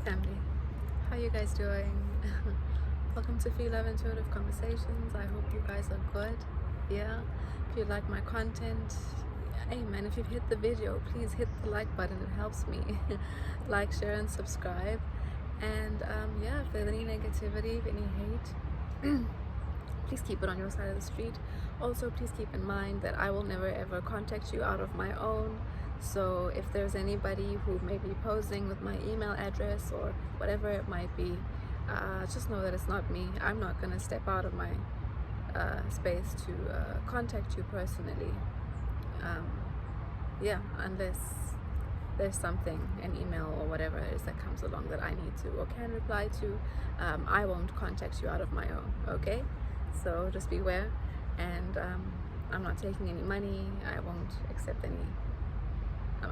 family, how you guys doing? Welcome to Phie.Love Intuitive Conversations. I hope you guys are good. Yeah, if you like my content, hey man, if you've hit the video, please hit the like button. It helps me. Like, share, and subscribe. And yeah, if there's any negativity, if any hate, please keep it on your side of the street. Also, please keep in mind that I will never ever contact you out of my own. So if there's anybody who may be posing with my email address or whatever it might be, just know that it's not me. I'm not going to step out of my space to contact you personally. Yeah, unless there's something, an email or whatever it is that comes along that I need to or can reply to. I won't contact you out of my own, okay? So just beware. And I'm not taking any money. I won't accept any.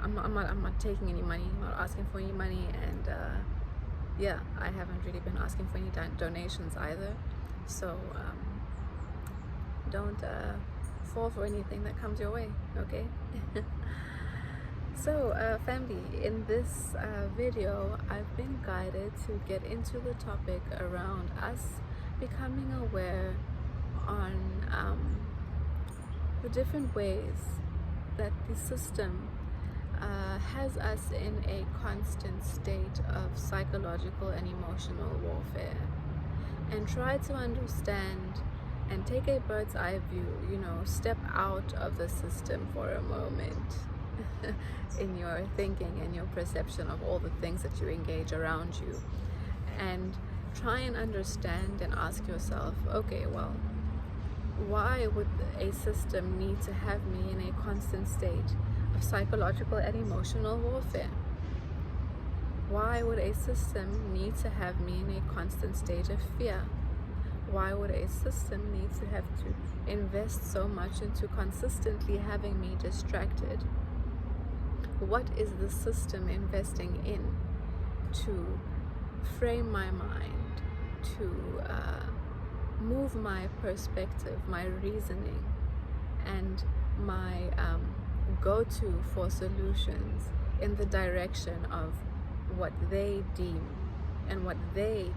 I'm not taking any money. I'm not asking for any money. And yeah, I haven't really been asking for any donations either. So don't fall for anything that comes your way, okay? So family, in this video, I've been guided to get into the topic around us becoming aware on the different ways that the system has us in a constant state of psychological and emotional warfare, and try to understand and take a bird's eye view, step out of the system for a moment in your thinking and your perception of all the things that you engage around you, and try and understand and ask yourself, okay, well, why would a system need to have me in a constant state of psychological and emotional warfare? Why would a system need to have me in a constant state of fear? Why would a system need to have to invest so much into consistently having me distracted? What is the system investing in to frame my mind, to move my perspective, my reasoning, and my go-to for solutions in the direction of what they deem and what they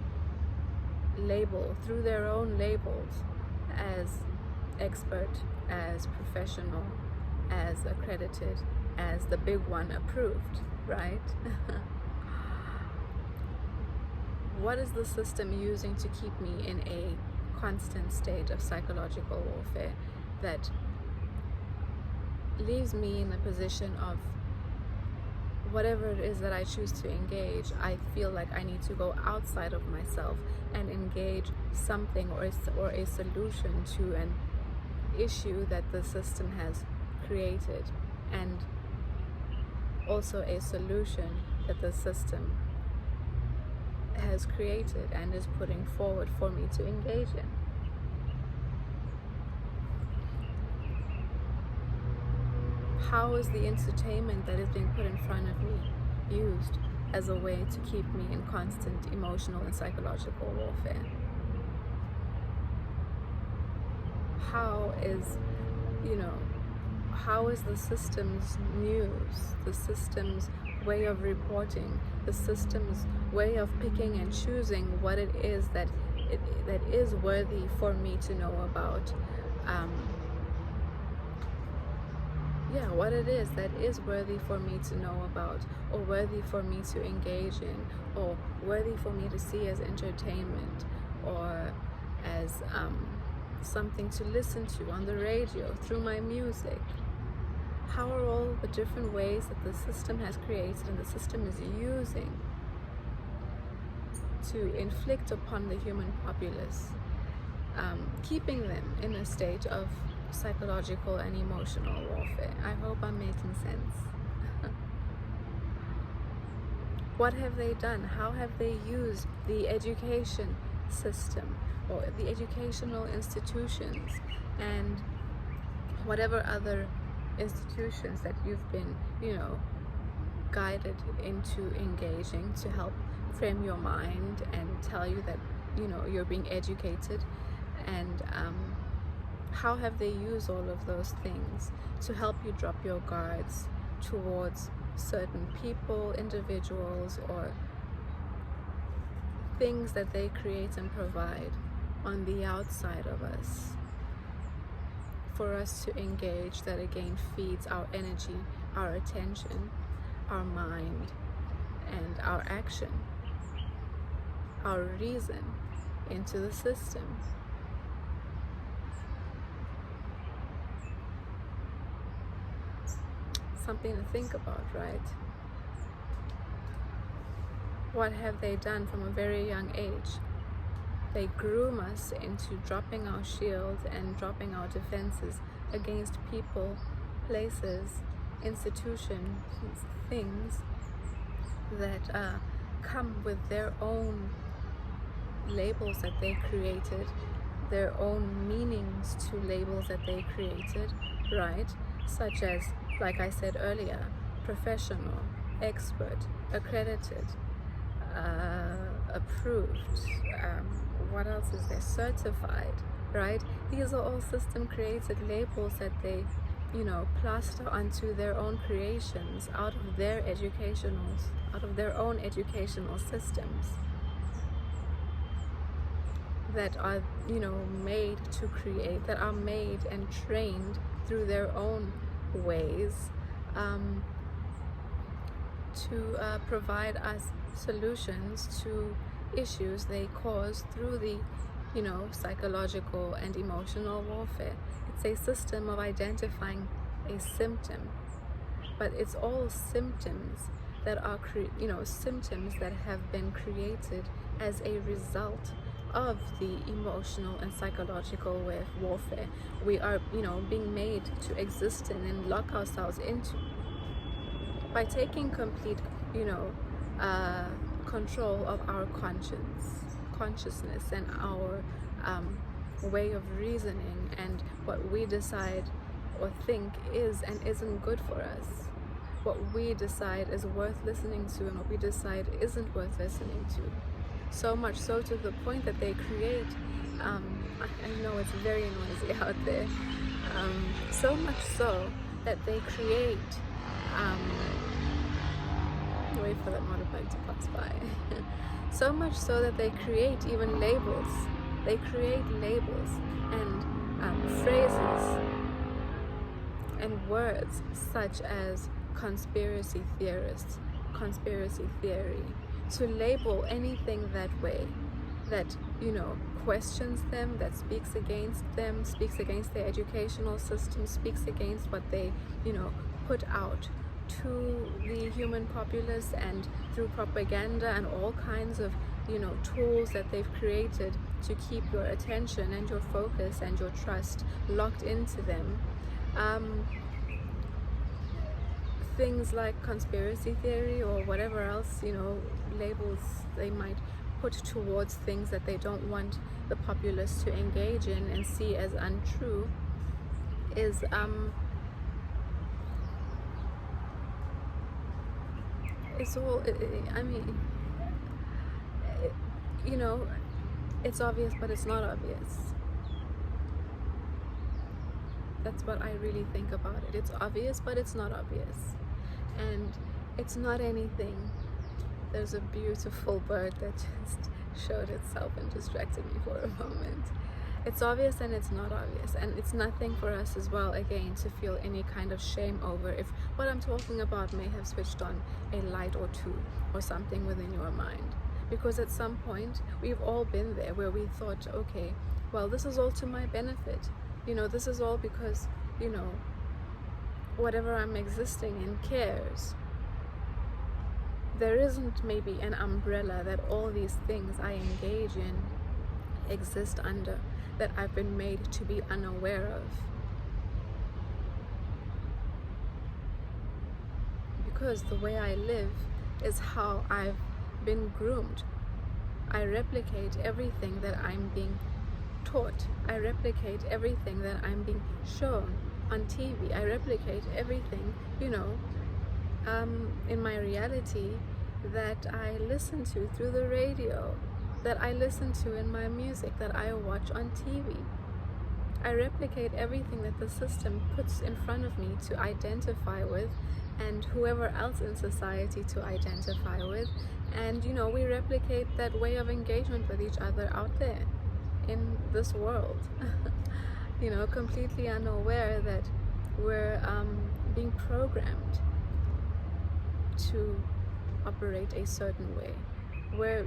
label through their own labels as expert, as professional, as accredited, as the big one approved, right? What is the system using to keep me in a constant state of psychological warfare that leaves me in a position of whatever it is that I choose to engage, I feel like I need to go outside of myself and engage something or a solution to an issue that the system has created, and also a solution that the system has created and is putting forward for me to engage in. How is the entertainment that is being put in front of me used as a way to keep me in constant emotional and psychological warfare? How is the system's news, the system's way of reporting, the system's way of picking and choosing what it is that is worthy for me to know about? What it is that is worthy for me to know about, or worthy for me to engage in, or worthy for me to see as entertainment, or as something to listen to on the radio, through my music. How are all the different ways that the system has created and the system is using to inflict upon the human populace, keeping them in a state of psychological and emotional warfare? I hope I'm making sense. What have they done? How have they used the education system or the educational institutions and whatever other institutions that you've been, guided into engaging to help frame your mind and tell you that, you're being educated? And how have they used all of those things to help you drop your guards towards certain people, individuals, or things that they create and provide on the outside of us for us to engage, that again feeds our energy, our attention, our mind, and our action, our reason into the system. Something to think about, right? What have they done from a very young age? They groom us into dropping our shields and dropping our defenses against people, places, institutions, things that come with their own labels that they created, their own meanings to labels that they created, right? Such as, like I said earlier, professional, expert, accredited, approved, what else is there, certified, right? These are all system created labels that they, plaster onto their own creations out of their own educational systems that are, made to create, that are made and trained through their own ways to provide us solutions to issues they cause through the, psychological and emotional warfare. It's a system of identifying a symptom, but it's all symptoms that are, symptoms that have been created as a result of the emotional and psychological warfare we are, being made to exist in and lock ourselves into by taking complete, control of our consciousness and our way of reasoning and what we decide or think is and isn't good for us, what we decide is worth listening to and what we decide isn't worth listening to. So much so to the point that they create, I know it's very noisy out there, so much so that they create, wait for that motorbike to pass by, so much so that they create even labels. They create labels and phrases and words such as conspiracy theorists, conspiracy theory, to label anything that way, that, questions them, that speaks against them, speaks against their educational system, speaks against what they, put out to the human populace and through propaganda and all kinds of, tools that they've created to keep your attention and your focus and your trust locked into them. Things like conspiracy theory or whatever else, labels they might put towards things that they don't want the populace to engage in and see as untrue is it's all, it's obvious but it's not obvious. That's what I really think about it. It's obvious but it's not obvious, and it's not anything. There's a beautiful bird that just showed itself and distracted me for a moment. It's obvious and it's not obvious, and it's nothing for us as well, again, to feel any kind of shame over if what I'm talking about may have switched on a light or two or something within your mind. Because at some point we've all been there where we thought, okay, well, this is all to my benefit, this is all because, whatever I'm existing in cares. There isn't maybe an umbrella that all these things I engage in exist under, that I've been made to be unaware of. Because the way I live is how I've been groomed. I replicate everything that I'm being taught. I replicate everything that I'm being shown on TV. I replicate everything, in my reality that I listen to through the radio, that I listen to in my music, that I watch on TV. I replicate everything that the system puts in front of me to identify with and whoever else in society to identify with. And we replicate that way of engagement with each other out there in this world. Completely unaware that we're being programmed to operate a certain way, where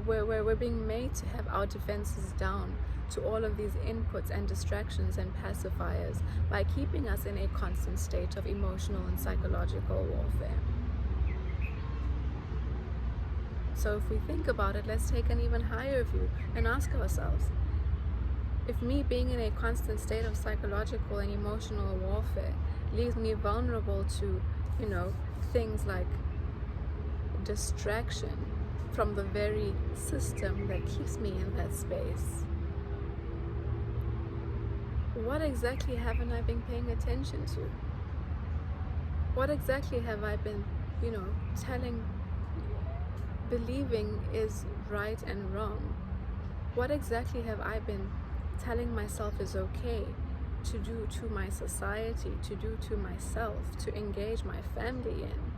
we're being made to have our defenses down to all of these inputs and distractions and pacifiers by keeping us in a constant state of emotional and psychological warfare. So if we think about it, let's take an even higher view and ask ourselves, if me being in a constant state of psychological and emotional warfare leaves me vulnerable to, things like distraction from the very system that keeps me in that space, what exactly haven't I been paying attention to? What exactly have I been, believing is right and wrong? What exactly have I been telling myself is okay to do to my society, to do to myself, to engage my family in?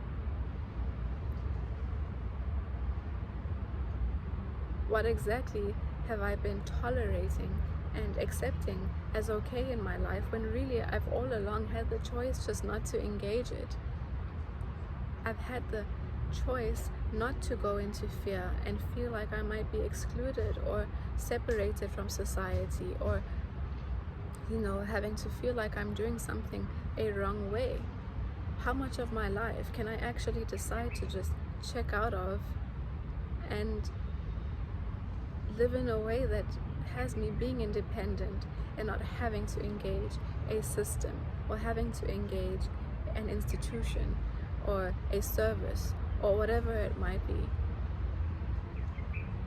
What exactly have I been tolerating and accepting as okay in my life when really I've all along had the choice just not to engage it? I've had the choice not to go into fear and feel like I might be excluded or separated from society, or having to feel like I'm doing something a wrong way. How much of my life can I actually decide to just check out of and live in a way that has me being independent and not having to engage a system or having to engage an institution or a service or whatever it might be,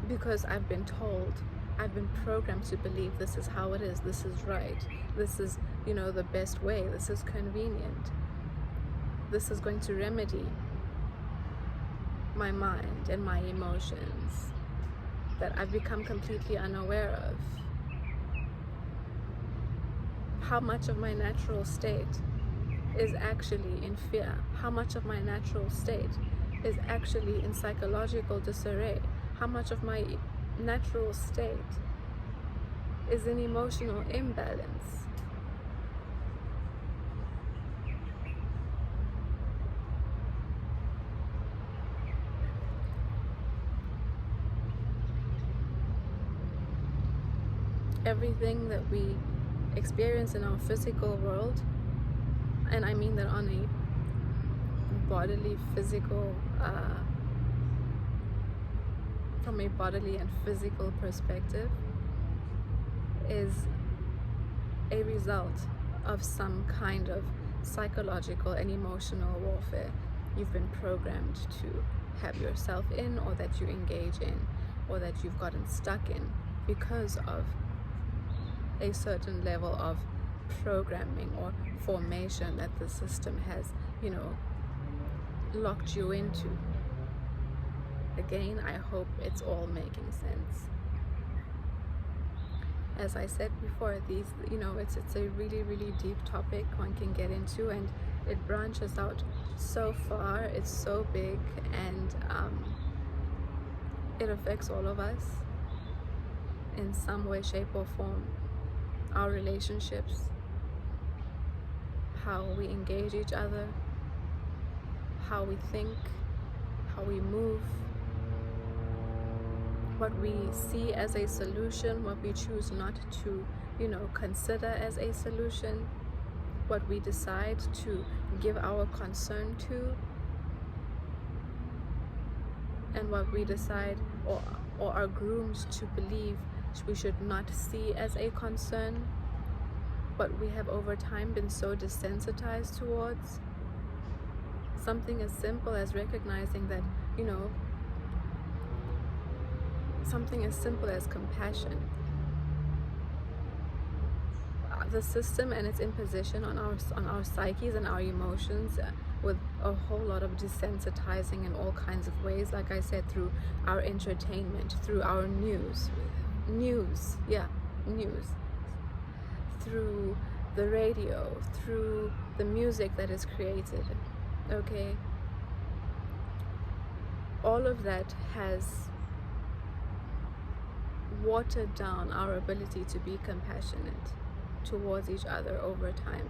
because I've been told, I've been programmed to believe this is how it is, this is right, this is the best way, this is convenient, this is going to remedy my mind and my emotions that I've become completely unaware of. How much of my natural state is actually in fear? How much of my natural state is actually in psychological disarray? How much of my natural state is in emotional imbalance? Everything that we experience in our physical world, and I mean that on a bodily, physical, from a bodily and physical perspective, is a result of some kind of psychological and emotional warfare you've been programmed to have yourself in, or that you engage in, or that you've gotten stuck in because of a certain level of programming or formation that the system has, locked you into. Again, I hope it's all making sense. As I said before, it's a really, really deep topic one can get into, and it branches out so far, it's so big, and it affects all of us in some way, shape, or form. Our relationships, how we engage each other, how we think, how we move, what we see as a solution, what we choose not to, consider as a solution, what we decide to give our concern to, and what we decide or are groomed to believe we should not see as a concern, but we have over time been so desensitized towards. Something as simple as recognizing that, something as simple as compassion. The system and its imposition on our psyches and our emotions, with a whole lot of desensitizing in all kinds of ways, like I said, through our entertainment, through our news, through the radio, through the music that is created, Okay, all of that has watered down our ability to be compassionate towards each other over time.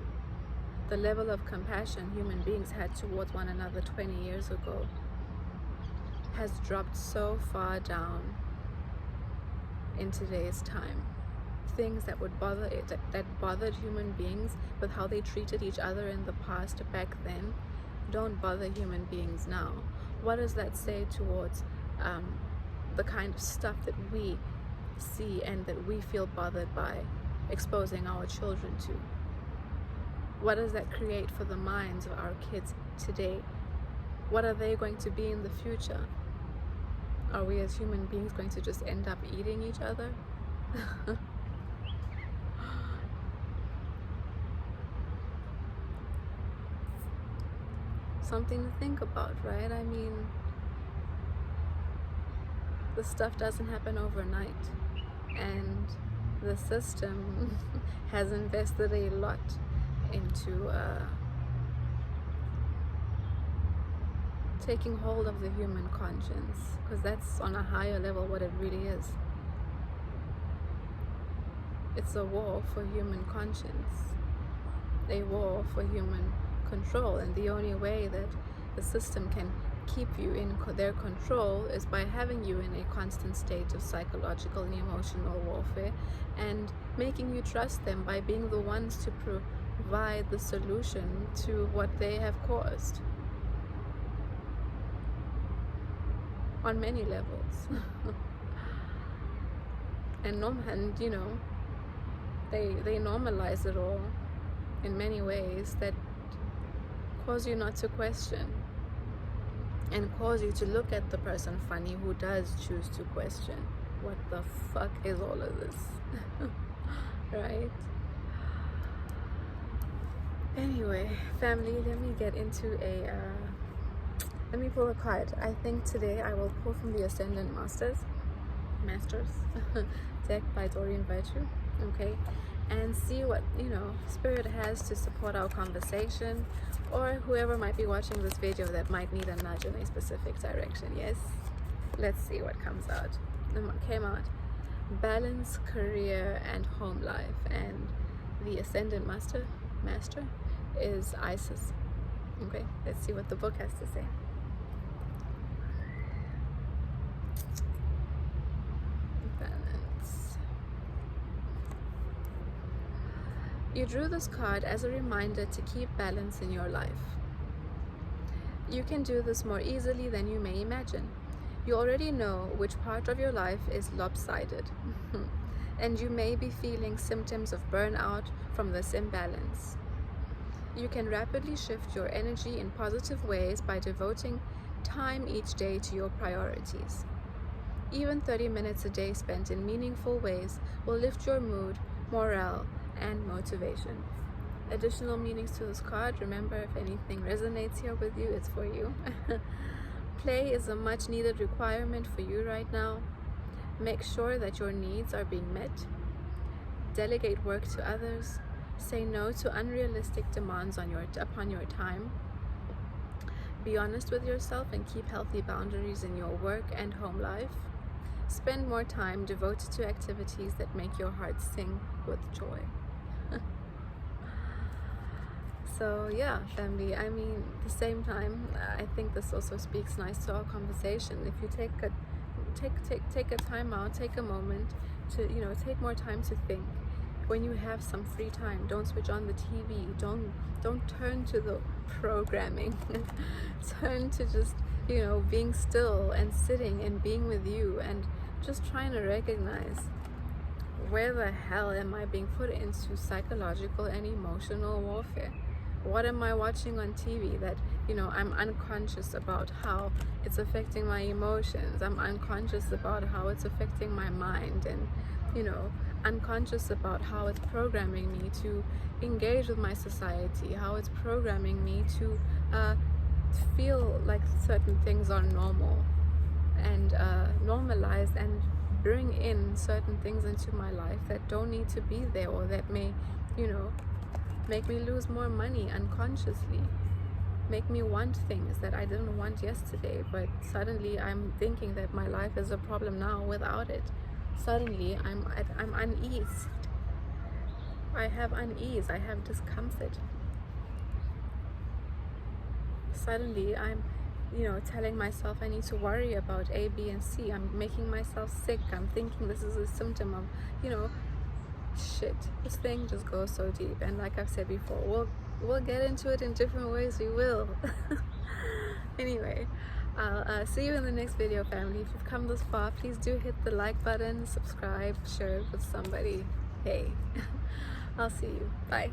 The level of compassion human beings had towards one another 20 years ago has dropped so far down in today's time. Things that would bother it, that bothered human beings with how they treated each other in the past back then, don't bother human beings now. What does that say towards the kind of stuff that we see and that we feel bothered by exposing our children to? What does that create for the minds of our kids today? What are they going to be in the future? Are we as human beings going to just end up eating each other? Something to think about, right? I mean, this stuff doesn't happen overnight, and the system has invested a lot into taking hold of the human conscience, because that's on a higher level what it really is. It's a war for human conscience, a war for human control, and the only way that the system can keep you in their control is by having you in a constant state of psychological and emotional warfare, and making you trust them by being the ones to provide the solution to what they have caused on many levels. and you know, they normalize it all in many ways that cause you not to question, and cause you to look at the person funny who does choose to question. What the fuck is all of this? Right? Anyway, family, let me get into let me pull a card. I think today I will pull from the Ascendant Masters deck by Dorian Virtue. Okay, and see what, you know, Spirit has to support our conversation, or whoever might be watching this video that might need a nudge in a specific direction. Yes, let's see what comes out. And what came out: balance, career, and home life. And the Ascendant Master is Isis. Okay, let's see what the book has to say. You drew this card as a reminder to keep balance in your life. You can do this more easily than you may imagine. You already know which part of your life is lopsided, and you may be feeling symptoms of burnout from this imbalance. You can rapidly shift your energy in positive ways by devoting time each day to your priorities. Even 30 minutes a day spent in meaningful ways will lift your mood, morale, and motivation. Additional meanings to this card. Remember, if anything resonates here with you, it's for you. Play is a much needed requirement for you right now. Make sure that your needs are being met. Delegate work to others. Say no to unrealistic demands upon your time. Be honest with yourself and keep healthy boundaries in your work and home life. Spend more time devoted to activities that make your heart sing with joy. So yeah, family, I mean, at the same time, I think this also speaks nice to our conversation. If you take a time out, take a moment to, you know, take more time to think. When you have some free time, don't switch on the TV, don't turn to the programming. Turn to just, you know, being still and sitting and being with you, and just trying to recognize, where the hell am I being put into psychological and emotional warfare? What am I watching on TV that, you know, I'm unconscious about how it's affecting my emotions? I'm unconscious about how it's affecting my mind, and, you know, unconscious about how it's programming me to engage with my society, how it's programming me to feel like certain things are normal, and normalize and bring in certain things into my life that don't need to be there, or that may, you know, make me lose more money unconsciously. make me want things that I didn't want yesterday, but suddenly I'm thinking that my life is a problem now without it. Suddenly I'm uneased. I have unease, I have discomfort. Suddenly I'm, telling myself I need to worry about A, B, and C. I'm making myself sick. I'm thinking this is a symptom of, shit. This thing just goes so deep. And like I've said before, we'll get into it in different ways. We will. Anyway, I'll see you in the next video, family. If you've come this far, please do hit the like button, subscribe, share it with somebody. Hey, I'll see you. Bye.